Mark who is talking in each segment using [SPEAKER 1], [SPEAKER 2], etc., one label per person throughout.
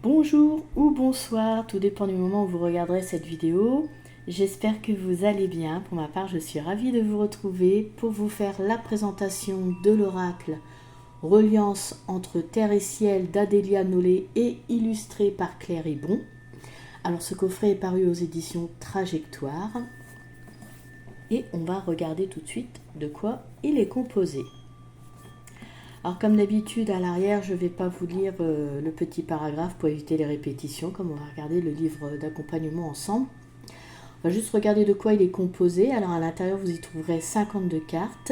[SPEAKER 1] Bonjour ou bonsoir, tout dépend du moment où vous regarderez cette vidéo. J'espère que vous allez bien. Pour ma part, je suis ravie de vous retrouver pour vous faire la présentation de l'oracle Reliance entre terre et ciel d'Adélia Nollet et illustré par Claire Hibon. Alors ce coffret est paru aux éditions Trajectoire et on va regarder tout de suite de quoi il est composé. Alors comme d'habitude à l'arrière, je ne vais pas vous lire le petit paragraphe pour éviter les répétitions, comme on va regarder le livre d'accompagnement ensemble. On va juste regarder de quoi il est composé. Alors à l'intérieur, vous y trouverez 52 cartes,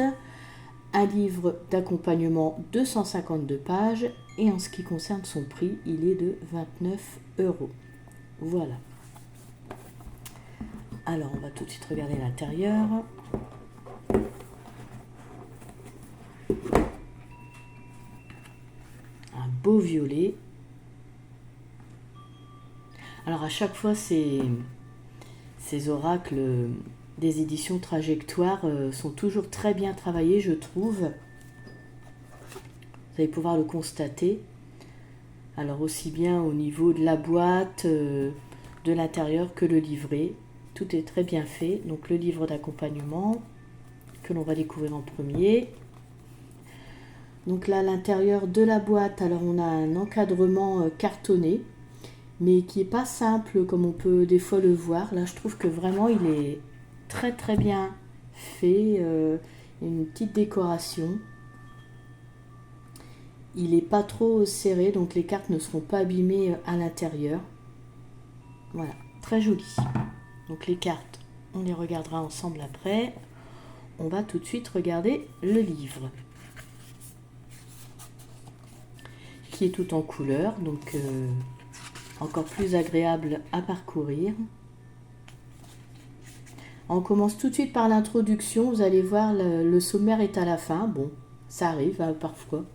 [SPEAKER 1] un livre d'accompagnement de 152 pages, et en ce qui concerne son prix, il est de 29 €. Voilà. Alors on va tout de suite regarder l'intérieur. Un beau violet. Alors à chaque fois, ces oracles des éditions Trajectoire sont toujours très bien travaillés, je trouve. Vous allez pouvoir le constater. Alors aussi bien au niveau de la boîte, de l'intérieur que le livret. Tout est très bien fait. Donc le livre d'accompagnement que l'on va découvrir en premier. Donc là, à l'intérieur de la boîte, alors on a un encadrement cartonné, mais qui n'est pas simple comme on peut des fois le voir. Là, je trouve que vraiment, il est très très bien fait. Une petite décoration. Il n'est pas trop serré, donc les cartes ne seront pas abîmées à l'intérieur. Voilà, très joli. Donc les cartes, on les regardera ensemble après. On va tout de suite regarder le livre, qui est tout en couleur, donc encore plus agréable à parcourir. On commence tout de suite par l'introduction. Vous allez voir, le sommaire est à la fin. Bon, ça arrive parfois.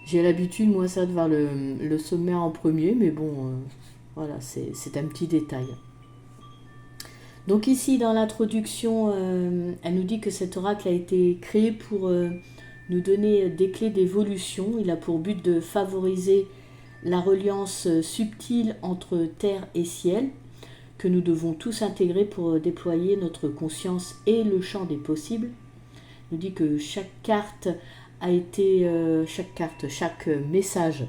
[SPEAKER 1] J'ai l'habitude, moi, ça, de voir le sommaire en premier, mais bon, voilà, c'est un petit détail. Donc ici, dans l'introduction, elle nous dit que cet oracle a été créé pour nous donner des clés d'évolution. Il a pour but de favoriser la reliance subtile entre terre et ciel, que nous devons tous intégrer pour déployer notre conscience et le champ des possibles. Il nous dit que chaque carte a été, chaque message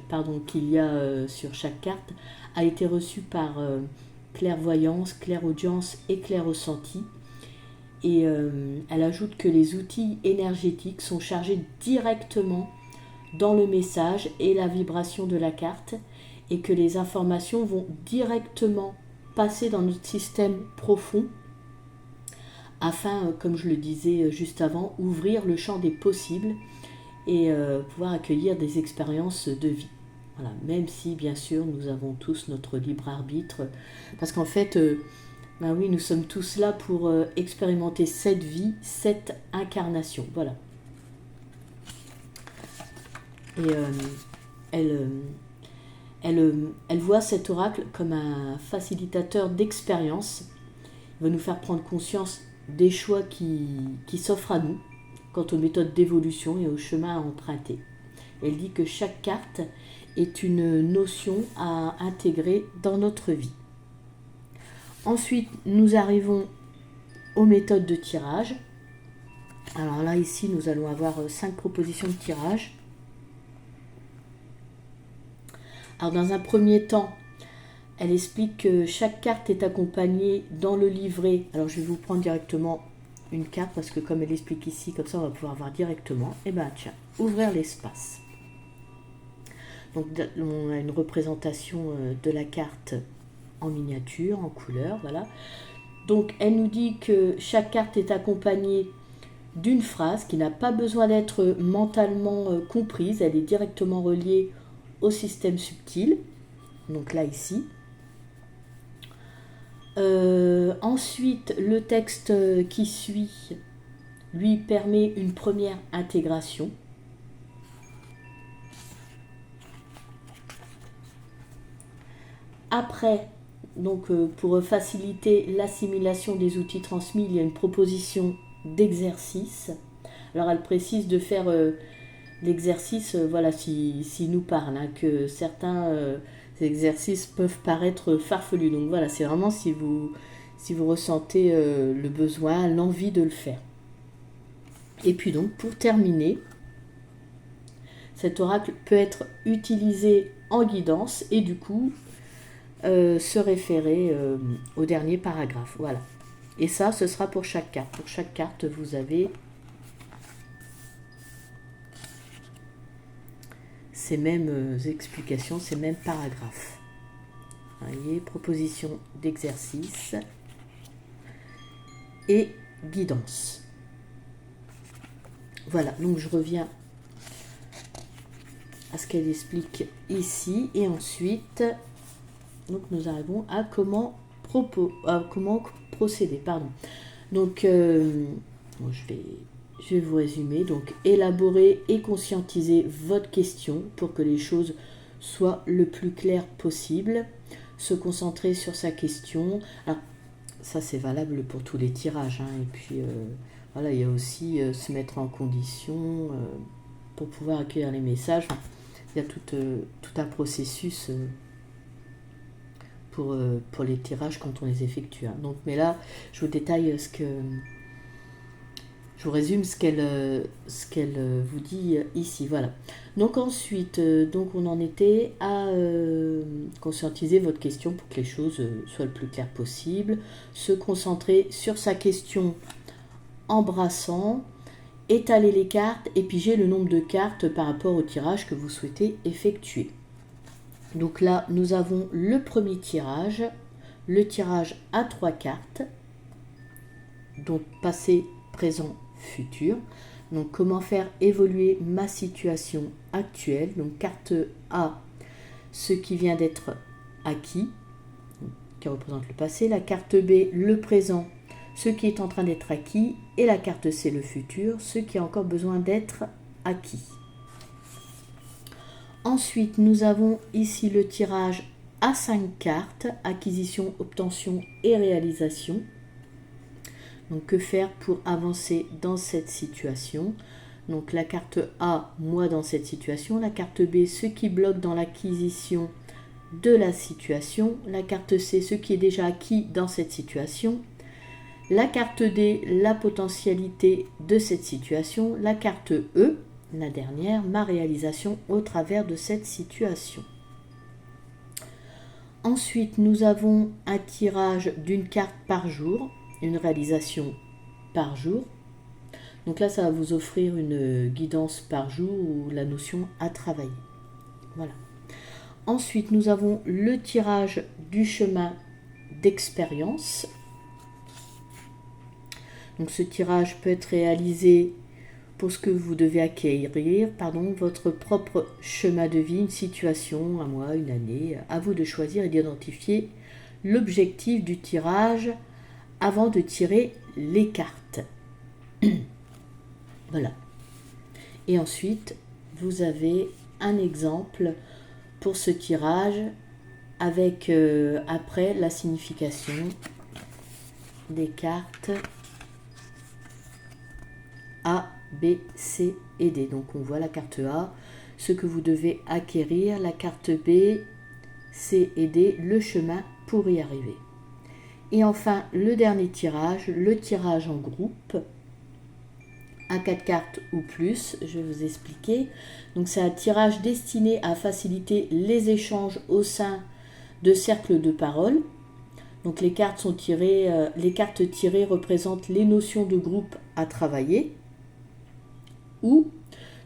[SPEAKER 1] qu'il y a sur chaque carte a été reçu par clairvoyance, clairaudience et clair-ressenti. Et elle ajoute que les outils énergétiques sont chargés directement dans le message et la vibration de la carte, et que les informations vont directement passer dans notre système profond afin, comme je le disais juste avant, ouvrir le champ des possibles et pouvoir accueillir des expériences de vie. Voilà, même si bien sûr nous avons tous notre libre arbitre, parce qu'en fait ben oui, nous sommes tous là pour expérimenter cette vie, cette incarnation. Voilà. Et elle voit cet oracle comme un facilitateur d'expérience. Il va nous faire prendre conscience des choix qui s'offrent à nous quant aux méthodes d'évolution et au chemin à emprunter. Elle dit que chaque carte est une notion à intégrer dans notre vie. Ensuite, nous arrivons aux méthodes de tirage. Alors là, ici, nous allons avoir 5 propositions de tirage. Alors dans un premier temps, elle explique que chaque carte est accompagnée dans le livret. Alors je vais vous prendre directement une carte parce que comme elle explique ici, comme ça on va pouvoir voir directement. Et bien tiens, ouvrir l'espace. Donc on a une représentation de la carte en miniature, en couleur, voilà. Donc elle nous dit que chaque carte est accompagnée d'une phrase qui n'a pas besoin d'être mentalement comprise, elle est directement reliée au système subtil, donc là ici. Ensuite, le texte qui suit lui permet une première intégration. Après, donc pour faciliter l'assimilation des outils transmis, il y a une proposition d'exercice. Alors elle précise de faire l'exercice, voilà, s'il nous parle, hein, que certains exercices peuvent paraître farfelus. Donc voilà, c'est vraiment si vous ressentez le besoin, l'envie de le faire. Et puis donc, pour terminer, cet oracle peut être utilisé en guidance et du coup se référer au dernier paragraphe. Voilà. Et ça, ce sera pour chaque carte. Pour chaque carte, vous avez ces mêmes explications, ces mêmes paragraphes. Vous voyez, proposition d'exercice et guidance. Voilà, donc je reviens à ce qu'elle explique ici et ensuite donc nous arrivons à comment procéder, pardon. Donc bon, je vais vous résumer. Donc élaborer et conscientiser votre question pour que les choses soient le plus claires possible, se concentrer sur sa question. Alors ça c'est valable pour tous les tirages, hein. Et puis voilà, il y a aussi se mettre en condition pour pouvoir accueillir les messages. Enfin, il y a tout un processus pour les tirages quand on les effectue, hein. Donc, mais là, je vous détaille je vous résume ce qu'elle vous dit ici. Voilà. Donc ensuite, donc on en était à conscientiser votre question pour que les choses soient le plus claires possible, se concentrer sur sa question en brassant, étaler les cartes et piger le nombre de cartes par rapport au tirage que vous souhaitez effectuer. Donc là, nous avons le premier tirage, le tirage à 3 cartes, donc passé, présent, futur. Donc comment faire évoluer ma situation actuelle. Donc carte A, ce qui vient d'être acquis, qui représente le passé. La carte B, le présent, ce qui est en train d'être acquis, et la carte C, le futur, ce qui a encore besoin d'être acquis. Ensuite, nous avons ici le tirage à 5 cartes, acquisition, obtention et réalisation. Donc, que faire pour avancer dans cette situation? Donc, la carte A, moi dans cette situation. La carte B, ce qui bloque dans l'acquisition de la situation. La carte C, ce qui est déjà acquis dans cette situation. La carte D, la potentialité de cette situation. La carte E, la dernière, ma réalisation au travers de cette situation. Ensuite, nous avons un tirage d'une carte par jour, une réalisation par jour. Donc là, ça va vous offrir une guidance par jour ou la notion à travailler. Voilà. Ensuite, nous avons le tirage du chemin d'expérience. Donc ce tirage peut être réalisé pour ce que vous devez acquérir, votre propre chemin de vie, une situation, un mois, une année. À vous de choisir et d'identifier l'objectif du tirage avant de tirer les cartes. Voilà. Et ensuite, vous avez un exemple pour ce tirage avec après la signification des cartes A, B, C et D. Donc on voit la carte A, ce que vous devez acquérir, la carte B, C et D, le chemin pour y arriver. Et enfin, le dernier tirage, le tirage en groupe, à 4 cartes ou plus, je vais vous expliquer. Donc c'est un tirage destiné à faciliter les échanges au sein de cercles de parole. Donc les cartes tirées représentent les notions de groupe à travailler. Ou,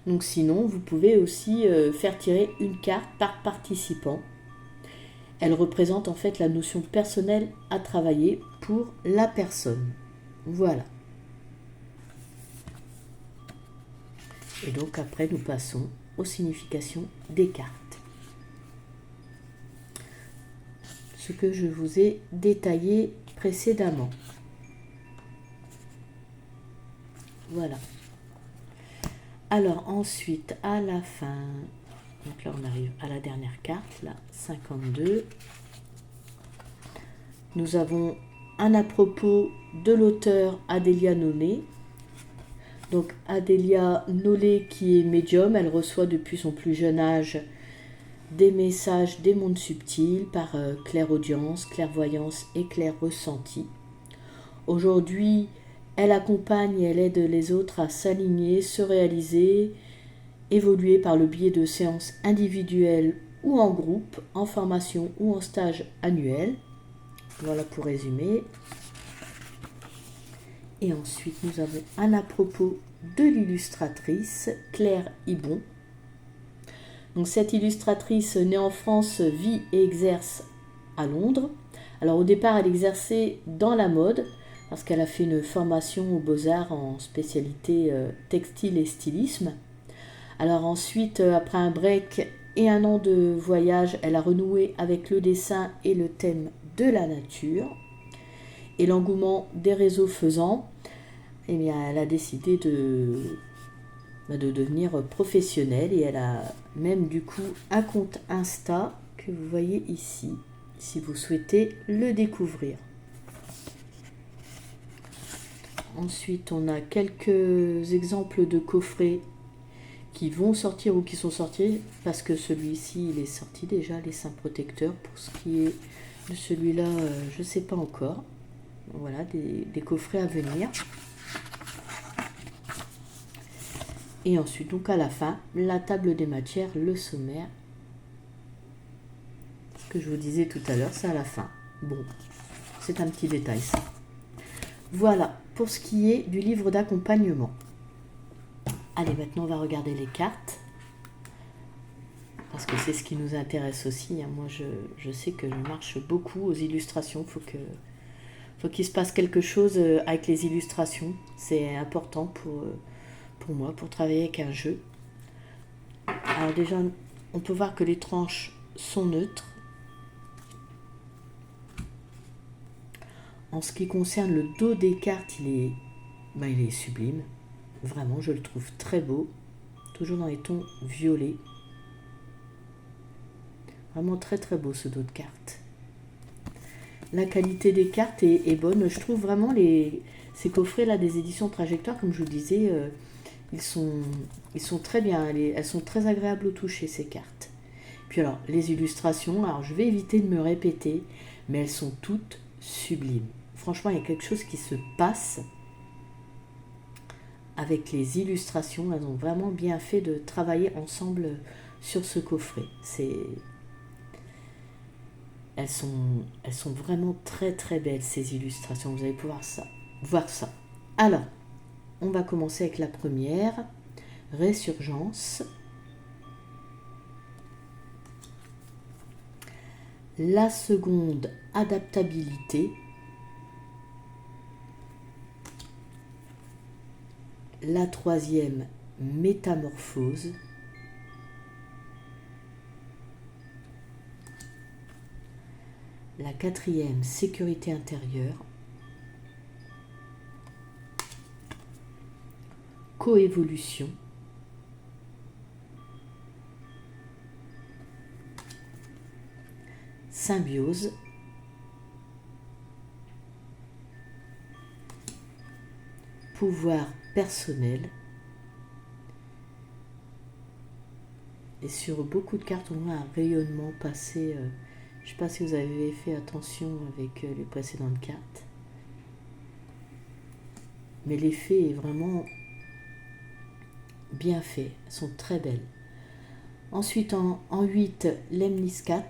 [SPEAKER 1] donc sinon, vous pouvez aussi faire tirer une carte par participant. Elle représente en fait la notion personnelle à travailler pour la personne. Voilà. Et donc après, nous passons aux significations des cartes. Ce que je vous ai détaillé précédemment. Voilà. Alors ensuite, à la fin, donc là on arrive à la dernière carte, la 52. Nous avons un à propos de l'auteur Adélia Noné. Donc Adélia Nollet qui est médium, elle reçoit depuis son plus jeune âge des messages des mondes subtils par clairaudience, clairvoyance et clair ressenti. Aujourd'hui, elle accompagne et elle aide les autres à s'aligner, se réaliser, évoluer par le biais de séances individuelles ou en groupe, en formation ou en stage annuel. Voilà pour résumer. Et ensuite, nous avons un à propos de l'illustratrice Claire Ibon. Donc cette illustratrice née en France vit et exerce à Londres. Alors au départ, elle exerçait dans la mode parce qu'elle a fait une formation aux Beaux-Arts en spécialité textile et stylisme. Alors ensuite, après un break et un an de voyage, elle a renoué avec le dessin et le thème de la nature. Et l'engouement des réseaux faisant, eh bien, elle a décidé de devenir professionnelle et elle a même du coup un compte Insta que vous voyez ici, si vous souhaitez le découvrir. Ensuite, on a quelques exemples de coffrets qui vont sortir ou qui sont sortis, parce que celui-ci, il est sorti déjà, les seins protecteurs. Pour ce qui est de celui-là, je ne sais pas encore. Voilà, des coffrets à venir. Et ensuite, donc à la fin, la table des matières, le sommaire. Ce que je vous disais tout à l'heure, c'est à la fin. Bon, c'est un petit détail ça. Voilà, pour ce qui est du livre d'accompagnement. Allez, maintenant on va regarder les cartes. Parce que c'est ce qui nous intéresse aussi. Moi, je sais que je marche beaucoup aux illustrations. Faut qu'il se passe quelque chose avec les illustrations. C'est important pour moi, pour travailler avec un jeu. Alors déjà, on peut voir que les tranches sont neutres. En ce qui concerne le dos des cartes, il est sublime. Vraiment, je le trouve très beau. Toujours dans les tons violets. Vraiment très très beau ce dos de cartes. La qualité des cartes est bonne. Je trouve vraiment ces coffrets là des éditions Trajectoire, comme je vous disais, ils sont très bien. Elles sont très agréables au toucher ces cartes. Puis alors les illustrations, alors je vais éviter de me répéter, mais elles sont toutes sublimes. Franchement, il y a quelque chose qui se passe avec les illustrations. Elles ont vraiment bien fait de travailler ensemble sur ce coffret. Elles sont vraiment très très belles ces illustrations. Vous allez pouvoir voir ça. Alors, on va commencer avec la première, Résurgence. La seconde, Adaptabilité. La troisième, Métamorphose. La quatrième, Sécurité intérieure. Coévolution. Symbiose. Pouvoir personnel. Et sur beaucoup de cartes, on voit un rayonnement passer. Je ne sais pas si vous avez fait attention avec les précédentes cartes. Mais l'effet est vraiment bien fait. Elles sont très belles. Ensuite, en 8, Lemniscat.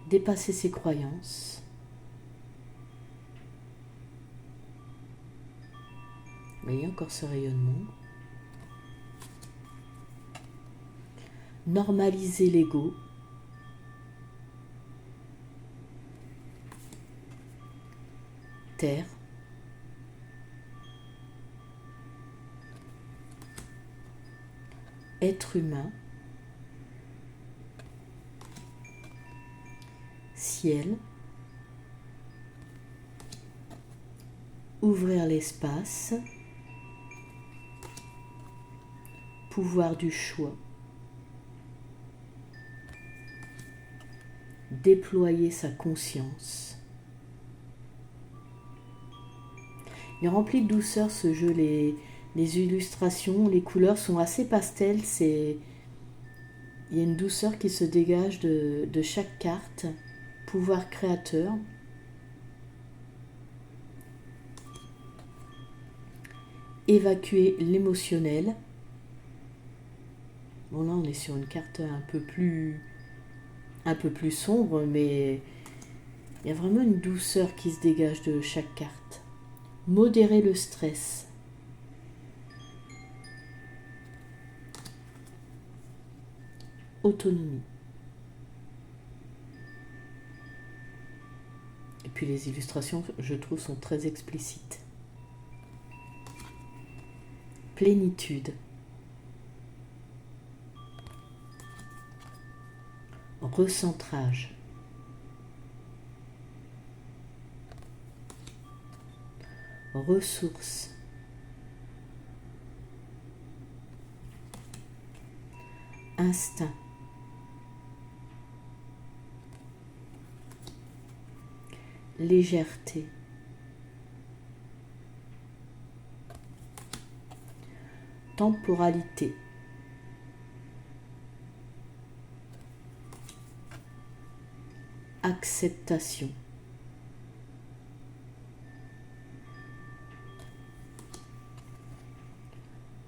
[SPEAKER 1] Dépasser ses croyances. Vous voyez encore ce rayonnement. Normaliser l'ego. Terre. Être humain. Ciel. Ouvrir l'espace. Pouvoir du choix. Déployer sa conscience. Il est rempli de douceur ce jeu, les illustrations, les couleurs sont assez pastel, il y a une douceur qui se dégage de chaque carte, pouvoir créateur. Évacuer l'émotionnel. Bon là on est sur une carte un peu plus sombre, mais il y a vraiment une douceur qui se dégage de chaque carte. Modérer le stress. Autonomie. Et puis les illustrations, je trouve, sont très explicites. Plénitude. Recentrage. Ressources. Instinct. Légèreté. Temporalité. Acceptation.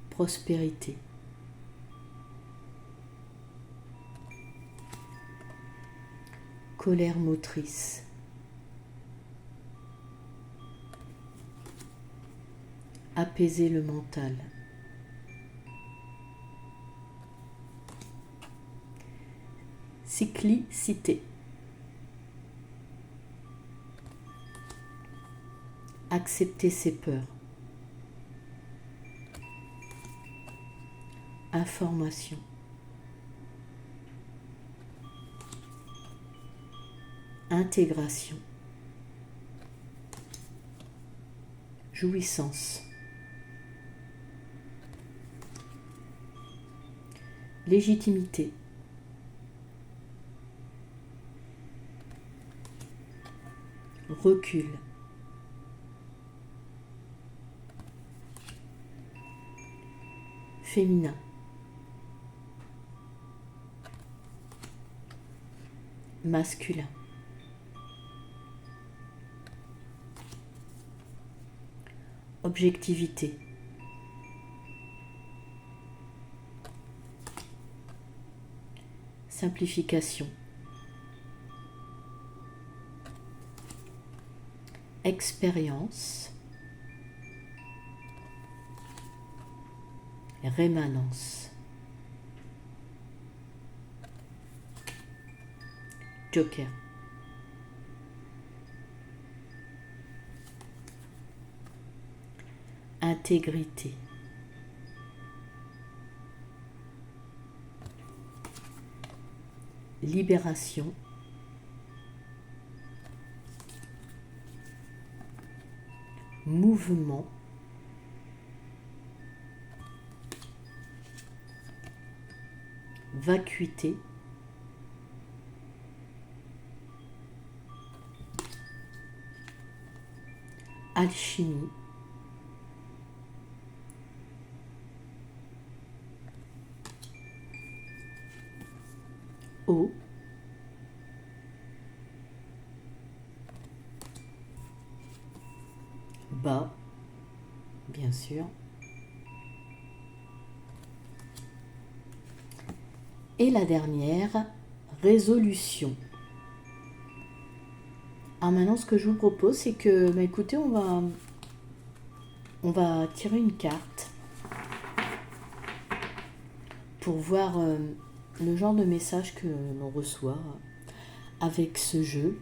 [SPEAKER 1] Prospérité. Colère motrice. Apaiser le mental. Cyclicité. Accepter ses peurs. Information. Intégration. Jouissance. Légitimité. Recul. Féminin. Masculin. Objectivité. Simplification. Expérience. Rémanence. Joker. Intégrité. Libération. Mouvement. Vacuité. Alchimie. Eau. Bas, bien sûr. Et la dernière, résolution. Alors maintenant, ce que je vous propose, c'est que, bah, écoutez, on va tirer une carte pour voir le genre de message que l'on reçoit avec ce jeu.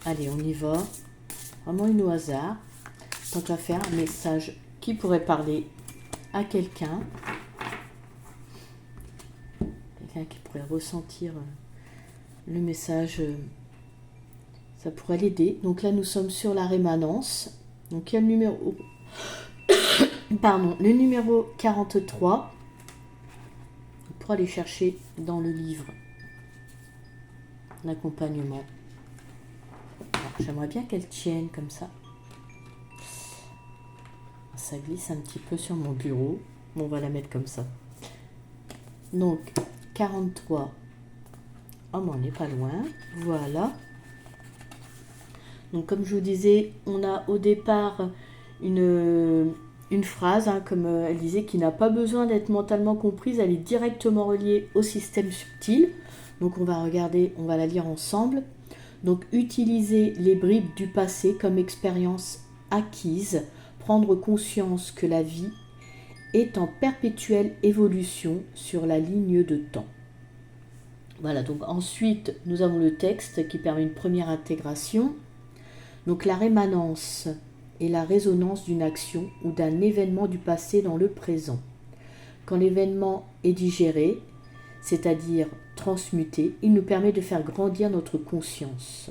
[SPEAKER 1] Allez, on y va. Vraiment une au hasard. Tant qu'à faire, un message qui pourrait parler à quelqu'un. Quelqu'un qui pourrait ressentir le message. Ça pourrait l'aider. Donc là, nous sommes sur la rémanence. Donc il y a le numéro... Pardon, le numéro 43. On pourra aller chercher dans le livre l'accompagnement. J'aimerais bien qu'elle tienne comme ça. Ça glisse un petit peu sur mon bureau. Bon, on va la mettre comme ça. Donc, 43. Oh, mais on n'est pas loin. Voilà. Donc, comme je vous disais, on a au départ une phrase, hein, comme elle disait, qui n'a pas besoin d'être mentalement comprise. Elle est directement reliée au système subtil. Donc, on va regarder, on va la lire ensemble. Donc, utiliser les bribes du passé comme expérience acquise, prendre conscience que la vie est en perpétuelle évolution sur la ligne de temps. Voilà, donc ensuite, nous avons le texte qui permet une première intégration. Donc, la rémanence est la résonance d'une action ou d'un événement du passé dans le présent. Quand l'événement est digéré, c'est-à-dire transmuté, il nous permet de faire grandir notre conscience.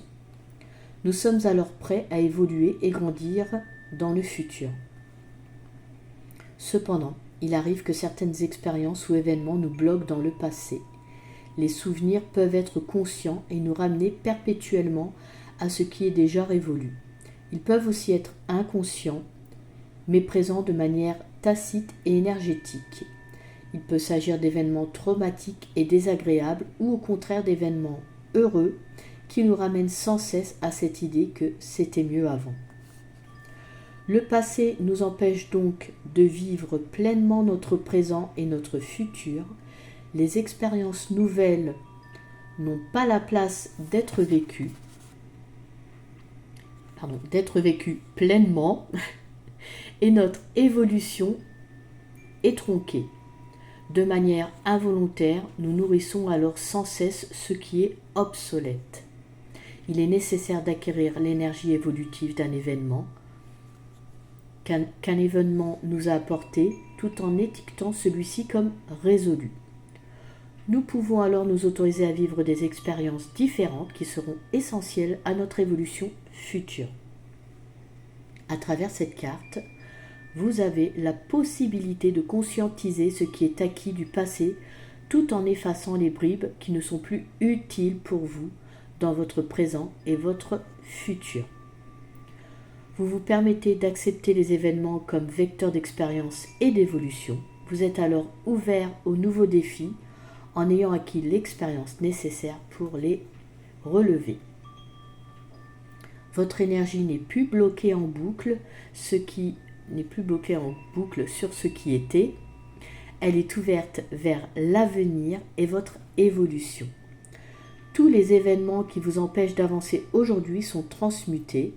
[SPEAKER 1] Nous sommes alors prêts à évoluer et grandir dans le futur. Cependant, il arrive que certaines expériences ou événements nous bloquent dans le passé. Les souvenirs peuvent être conscients et nous ramener perpétuellement à ce qui est déjà révolu. Ils peuvent aussi être inconscients, mais présents de manière tacite et énergétique. Il peut s'agir d'événements traumatiques et désagréables ou au contraire d'événements heureux qui nous ramènent sans cesse à cette idée que c'était mieux avant. Le passé nous empêche donc de vivre pleinement notre présent et notre futur. Les expériences nouvelles n'ont pas la place d'être vécues pleinement et notre évolution est tronquée. De manière involontaire, nous nourrissons alors sans cesse ce qui est obsolète. Il est nécessaire d'acquérir l'énergie évolutive d'un événement qu'un événement nous a apporté, tout en étiquetant celui-ci comme résolu. Nous pouvons alors nous autoriser à vivre des expériences différentes qui seront essentielles à notre évolution future. À travers cette carte, vous avez la possibilité de conscientiser ce qui est acquis du passé tout en effaçant les bribes qui ne sont plus utiles pour vous dans votre présent et votre futur. Vous vous permettez d'accepter les événements comme vecteurs d'expérience et d'évolution. Vous êtes alors ouvert aux nouveaux défis en ayant acquis l'expérience nécessaire pour les relever. Votre énergie n'est plus bloquée en boucle, sur ce qui était. Elle est ouverte vers l'avenir et votre évolution. Tous les événements qui vous empêchent d'avancer aujourd'hui sont transmutés.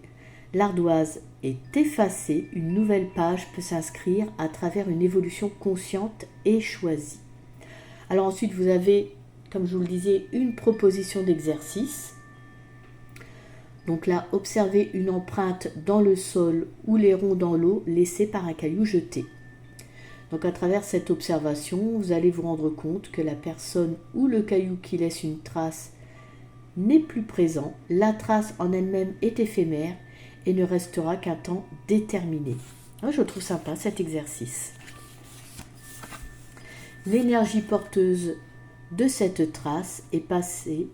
[SPEAKER 1] L'ardoise est effacée, une nouvelle page peut s'inscrire à travers une évolution consciente et choisie. Alors ensuite, vous avez, comme je vous le disais, une proposition d'exercice. Donc là, observez une empreinte dans le sol ou les ronds dans l'eau laissés par un caillou jeté. Donc à travers cette observation, vous allez vous rendre compte que la personne ou le caillou qui laisse une trace n'est plus présent. La trace en elle-même est éphémère et ne restera qu'un temps déterminé. Moi, je trouve sympa cet exercice. L'énergie porteuse de cette trace est passée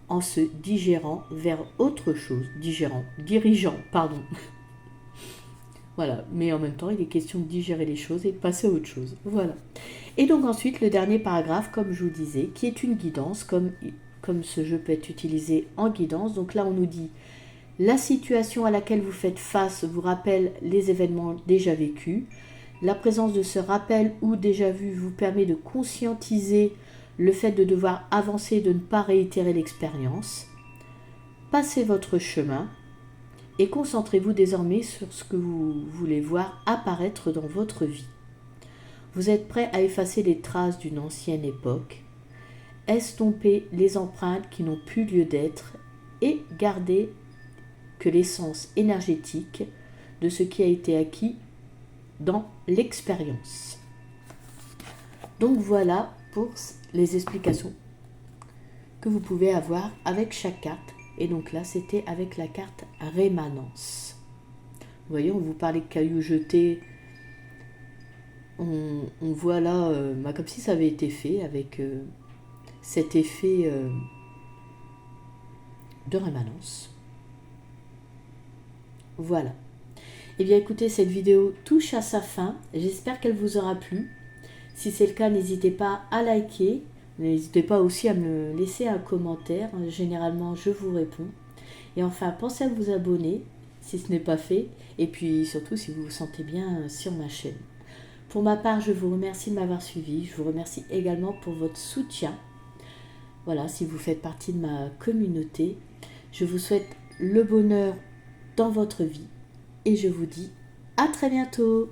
[SPEAKER 1] en se dirigeant vers autre chose. Dirigeant. Voilà, mais en même temps, il est question de digérer les choses et de passer à autre chose. Voilà. Et donc ensuite, le dernier paragraphe, comme je vous disais, qui est une guidance, comme ce jeu peut être utilisé en guidance. Donc là, on nous dit, la situation à laquelle vous faites face vous rappelle les événements déjà vécus. La présence de ce rappel ou déjà vu vous permet de conscientiser le fait de devoir avancer et de ne pas réitérer l'expérience. Passez votre chemin et concentrez-vous désormais sur ce que vous voulez voir apparaître dans votre vie. Vous êtes prêt à effacer les traces d'une ancienne époque, estomper les empreintes qui n'ont plus lieu d'être et garder que l'essence énergétique de ce qui a été acquis dans l'expérience. Donc voilà pour les explications que vous pouvez avoir avec chaque carte. Et donc là, c'était avec la carte rémanence. Vous voyez, on vous parlait de cailloux jetés. On voit là, comme si ça avait été fait avec cet effet de rémanence. Voilà. Eh bien écoutez, cette vidéo touche à sa fin. J'espère qu'elle vous aura plu. Si c'est le cas, n'hésitez pas à liker. N'hésitez pas aussi à me laisser un commentaire. Généralement, je vous réponds. Et enfin, pensez à vous abonner si ce n'est pas fait. Et puis surtout, si vous vous sentez bien sur ma chaîne. Pour ma part, je vous remercie de m'avoir suivi. Je vous remercie également pour votre soutien. Voilà, si vous faites partie de ma communauté. Je vous souhaite le bonheur dans votre vie. Et je vous dis à très bientôt.